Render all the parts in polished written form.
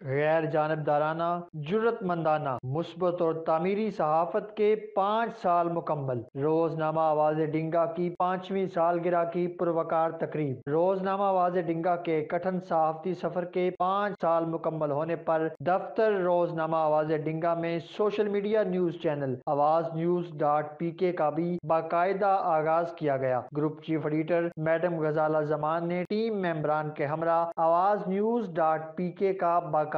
गैर जानिबदाराना, जुर्रतमंदाना, मुस्बत और तामीरी सहाफत के 5 साल मुकम्मल। रोजनामा आवाज़ डिंगा की 5वीं सालगिरह की पुरवकार तकरीब। रोजनामा आवाज़ डिंगा के कठिन सहाफती सफर के 5 साल मुकम्मल होने पर दफ्तर रोजनामा आवाज़ डिंगा में सोशल मीडिया न्यूज चैनल आवाज न्यूज.pk का भी बाकायदा आगाज किया गया। Group chief editor madam Ghazala Zaman ने टीम मेंबरान के हमरा आवाज न्यूज.pk का बाकायदा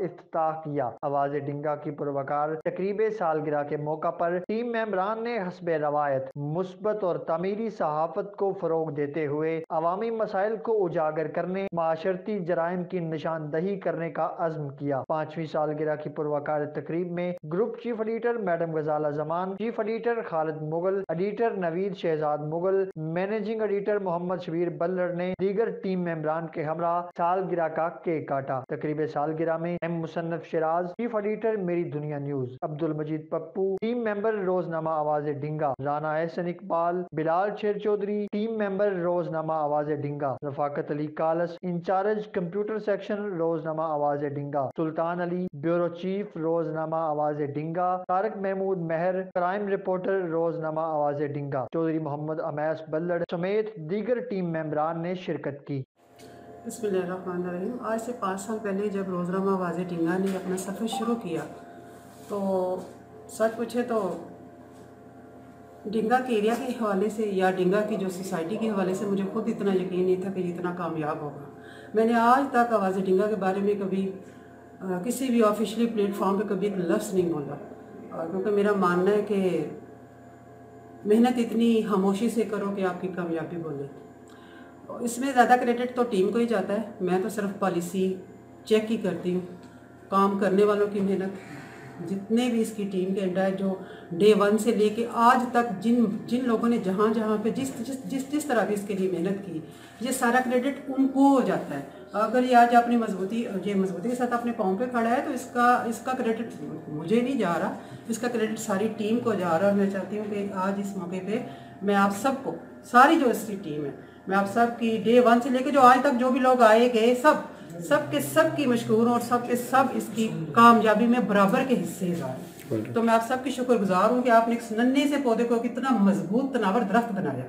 इफ्तिताह किया। आवाज डिंगा की पुरवकार तकरीब सालगिरह के मौका पर टीम मेंबरान ने हस्बे रवायत मुस्बत और तमीरी सहाफत को फरोग देते हुए अवामी मसाइल को उजागर करने, माशरती जराइम की निशानदही करने का अज़्म किया। 5वीं सालगिरह की पुरवकार तकरीब में group chief editor madam Ghazala Zaman, chief editor Khalid Mughal, editor Naveed Shahzad Mughal, managing editor Mohammad Shabbir Ballar ने दीगर टीम मेंबरान के हमरा सालगिरह का केक काटा। तकरीब सालगिरह में एम मुसन्नफ शिराज, चीफ एडिटर मेरी दुनिया न्यूज, अब्दुल मजीद पप्पू, टीम मेंबर रोजनामा आवाज डिंगा, राना एहसन इकबाल, बिलाल शेर Chaudhary, team member Roznama Awaz Dinga, Rafaqat Ali Kalas, incharge computer section Roznama Awaz Dinga, Sultan Ali, bureau chief Roznama Awaz Dinga, Tariq Mahmood Mehar, crime reporter Roznama Awaz Dinga, Chaudhary Mohammad अमैस बल्लड़ समेत दीगर टीम मेंबरान ने शिरकत की। बिस्मिल्लाहिर्रहमानिर्रहीम। आज से 5 साल पहले जब रोज़नामा आवाज़ डिंगा ने अपना सफ़र शुरू किया तो सच पूछे तो डिंगा के एरिया के हवाले से या डिंगा की जो सोसाइटी के हवाले से मुझे खुद इतना यकीन नहीं था कि जितना कामयाब होगा। मैंने आज तक आवाज़ डिंगा के बारे में कभी किसी भी ऑफिशियली प्लेटफॉर्म पे कभी एक लफ्ज़ नहीं बोला, क्योंकि मेरा मानना है कि मेहनत इतनी खामोशी से करो कि आपकी कामयाबी बोले। इसमें ज़्यादा क्रेडिट तो टीम को ही जाता है, मैं तो सिर्फ पॉलिसी चेक ही करती हूँ। काम करने वालों की मेहनत, जितने भी इसकी टीम के अंडर जो डे 1 से लेके आज तक जिन लोगों ने जहाँ जहाँ पे जिस तरह भी इसके लिए मेहनत की, ये सारा क्रेडिट उनको हो जाता है। अगर ये आज अपनी मजबूती के साथ अपने पाँव पे खड़ा है तो इसका क्रेडिट मुझे नहीं जा रहा, इसका क्रेडिट सारी टीम को जा रहा है। और मैं चाहती हूँ कि आज इस मौके पे मैं आप सबको, सारी जो इसकी टीम है, मैं आप सब की डे 1 से लेके जो आज तक जो भी लोग आए गए सब की मशकूर और सब के सब इसकी कामयाबी में बराबर के हिस्सेदार हैं। तो मैं आप सबकी शुक्रगुजार हूँ कि आपने इस नन्हे से पौधे को कितना मजबूत तनावर दरख्त बनाया।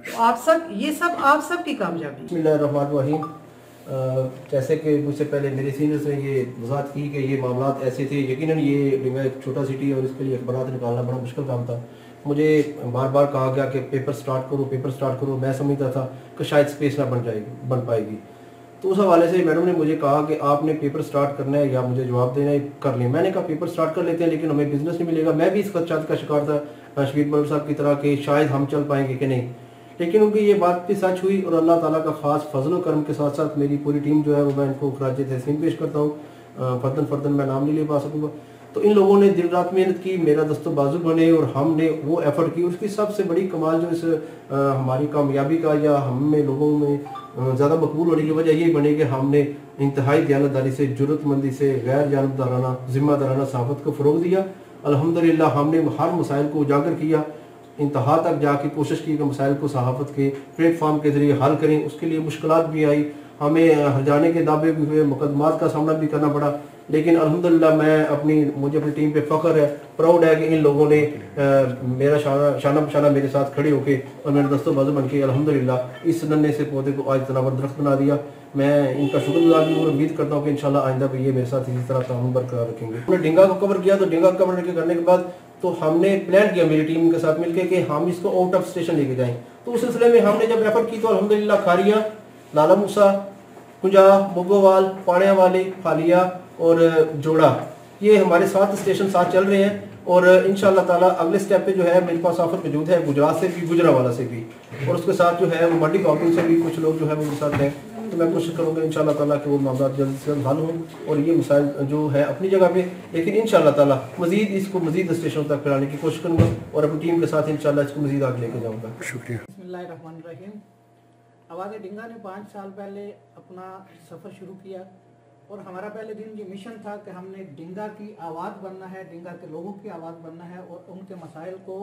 तो आप सब की कामयाबी। बिस्मिल्लाहिर्रहमानिर्रहीम। जैसे कि मुझसे पहले मेरे सीनियर्स ने ये वजाहत की कि ये मामला ऐसे थे। यकीनन ये डिंगा एक छोटा सिटी है और इसके लिए अखबारात निकालना बड़ा मुश्किल काम था। मुझे बार बार कहा गया कि पेपर स्टार्ट करो। मैं समझता था कि शायद स्पेस ना बन पाएगी। तो उस हवाले से मैडम ने मुझे कहा कि आपने पेपर स्टार्ट करना है या मुझे जवाब देना है, कर लें। मैंने कहा पेपर स्टार्ट कर लेते हैं, लेकिन हमें बिजनेस नहीं मिलेगा। मैं भी इस खदशात का शिकार था शबीर बल्लड़ साहब की तरह कि शायद हम चल पाएंगे कि नहीं, लेकिन उनकी ये बात भी सच हुई और अल्लाह ताला का खास फजल करम के साथ साथ मेरी पूरी टीम जो है वो मैं इनको खराज तहसीन पेश करता हूँ। फर्दन मैं नाम नहीं ले पा सकूँगा। तो इन लोगों ने दिन रात मेहनत की, मेरा दस्तो बाजू बने और हमने वो एफर्ट की। उसकी सबसे बड़ी कमाल जो इस हमारी कामयाबी का या हम में लोगों में ज़्यादा मकबूल होने की वजह यही बनी कि हमने इंतहाई दयानतदारी से, जुर्रतमंदी से, गैर जानबदाराना, जिम्मेदाराना सहाफत को फ़रोग दिया। अल्हम्दुलिल्लाह हमने हर मसाइल को उजागर किया, इंतहा तक जाके कोशिश की कि मसाइल को सहाफत के प्लेटफॉर्म के ज़रिए हल करें। उसके लिए मुश्किलात भी आई, हमें हरजाने के दावे भी हुए, मुकदमात का सामना भी करना पड़ा, लेकिन अल्हम्दुलिल्लाह मुझे अपनी टीम पे फ़ख्र है, प्राउड है कि इन लोगों ने मेरा शाना बशाना मेरे साथ खड़े होके और मेरे दस्तों बाजू बन के अल्हम्दुलिल्लाह इस नन्हे से पौधे को आज तनावर दरख्त बना दिया। मैं इनका शुक्रगुजार भी और उम्मीद करता हूँ कि इंशाल्लाह आइंदा भी ये मेरे साथ इसी तरह ताउन बरकरार रखेंगे। हमने डिंगा को कवर किया, तो डिंगा कवर करने के बाद तो हमने प्लान किया मेरी टीम के साथ मिलकर कि हम इसको आउट ऑफ स्टेशन लेके जाएं। तो उस सिलसिले में हमने जब एफर्ट की तो अल्हम्दुलिल्लाह खारिया, लाला मूसा, कुंजा, मोगोवाल, पाणिया वाले, फालिया और जोड़ा, ये हमारे 7 स्टेशन साथ चल रहे हैं। और इंशाअल्लाह ताला अगले स्टेप पे जो है मेरे पास ऑफर मौजूद है गुजरात से भी, गुजरावाला से भी, और उसके साथ जो है वो मंडी काउंटिंग से भी कुछ लोग जो है वो मेरे साथ हैं। तो मैं कोशिश करूँगा इंशाअल्लाह ताला कि वो मामला जल्द से जल्द हल हों और ये मसाइल जो है अपनी जगह पे, लेकिन इंशाअल्लाह ताला मज़ीद स्टेशनों तक फैलाने की कोशिश करूँगा और अपनी टीम के साथ इंशाअल्लाह इसको मज़ीद आगे लेके जाऊँगा। शुक्रिया। बिस्मिल्लाहिर्रहमानिर्रहीम। आवाज़ डिंगा ने 5 साल पहले अपना सफ़र शुरू किया और हमारा पहले दिन ये मिशन था कि हमने डिंगा की आवाज़ बनना है, डिंगा के लोगों की आवाज़ बनना है और उनके मसाइल को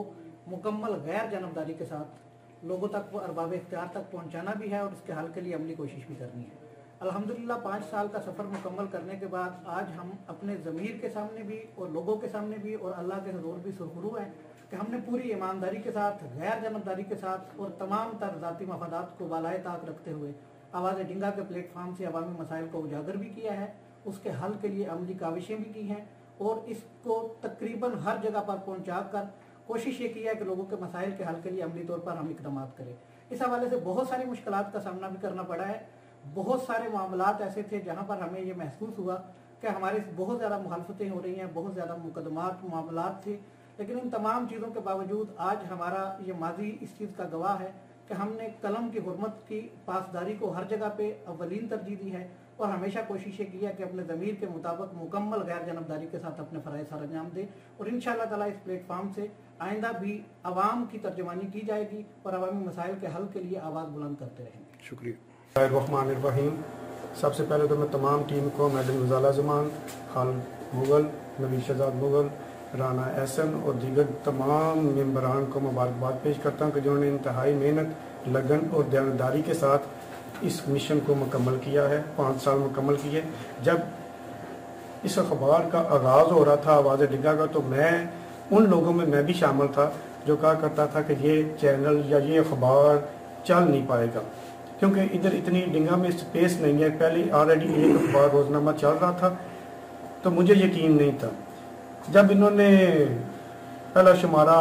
मुकम्मल गैर जानबदारी के साथ लोगों तक, अरबाब इख्तियार तक पहुँचाना भी है और इसके हल के लिए अमली कोशिश भी करनी है। अल्हम्दुलिल्लाह 5 साल का सफ़र मुकम्मल करने के बाद आज हम अपने ज़मीर के सामने भी और लोगों के सामने भी और अल्लाह के हुज़ूर भी सुरखरू हैं कि हमने पूरी ईमानदारी के साथ, गैर जानबदारी के साथ और तमाम तर ज़ाती मफादात को बालाए ताक रखते हुए आवाज़ डिंगा के प्लेटफार्म से अवामी मसाइल को उजागर भी किया है, उसके हल के लिए अमली काविशें भी की हैं और इसको तकरीबन हर जगह पर पहुँचा कर कोशिश ये की है कि लोगों के मसाइल के हल के लिए अमली तौर पर हम इकदाम करें। इस हवाले से बहुत सारी मुश्किलात का सामना भी करना पड़ा है। बहुत सारे मामलात ऐसे थे जहाँ पर हमें ये महसूस हुआ कि हमारे बहुत ज़्यादा मुखालफतें हो रही हैं, बहुत ज़्यादा मुकदमात मामलात थे, लेकिन इन तमाम चीज़ों के बावजूद आज हमारा ये माजी इस चीज़ का गवाह है कि हमने कलम की हुर्मत की पासदारी को हर जगह पे अव्वलीन तरजीह दी है और हमेशा कोशिश ये की है कि अपने ज़मीर के मुताबिक मुकम्मल गैर जानबदारी के साथ अपने फ़राइज़ सर अंजाम दे और इंशाअल्लाह ताला इस प्लेटफार्म से आइंदा भी आवाम की तर्जुमानी की जाएगी और अवामी मसाइल के हल के लिए आवाज़ बुलंद करते रहेंगे। शुक्रिया। रहमानिर्रहीम। सबसे पहले तो मैं तमाम टीम को मैडम ज़ाला ज़मान, खालिद मुगल, नबी शहजाद मुगल, राना एहसन और दीगर तमाम मेंबरान को मुबारकबाद पेश करता हूँ कि जिन्होंने इंतहाई मेहनत, लगन और दयानदारी के साथ इस मिशन को मुकम्मल किया है। 5 साल मुकम्मल किए। जब इस अखबार का आगाज़ हो रहा था आवाज़ डिंगा का, तो मैं उन लोगों में मैं भी शामिल था जो कहा करता था कि ये चैनल या ये अखबार चल नहीं पाएगा क्योंकि इधर इतनी डिंगा में स्पेस नहीं है। पहले ऑलरेडी एक अखबार रोजनामा चल रहा था, तो मुझे यकीन नहीं था। जब इन्होंने पहला शुमारा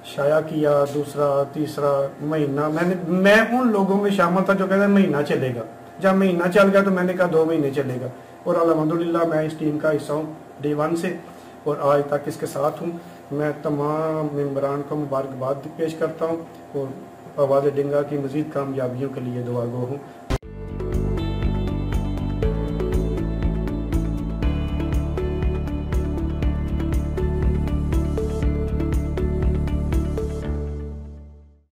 शाया किया, दूसरा, तीसरा महीना, मैं उन लोगों में शामिल था जो कहते हैं महीना चलेगा। जब महीना चल गया तो मैंने कहा 2 महीने चलेगा और अल्हम्दुलिल्लाह मैं इस टीम का हिस्सा हूँ डे 1 से और आज तक इसके साथ हूँ। मैं तमाम मेंबरान को मुबारकबाद पेश करता हूँ और आवाज़ डिंगा की मज़ीद कामयाबियों के लिए दुआ गो हूँ।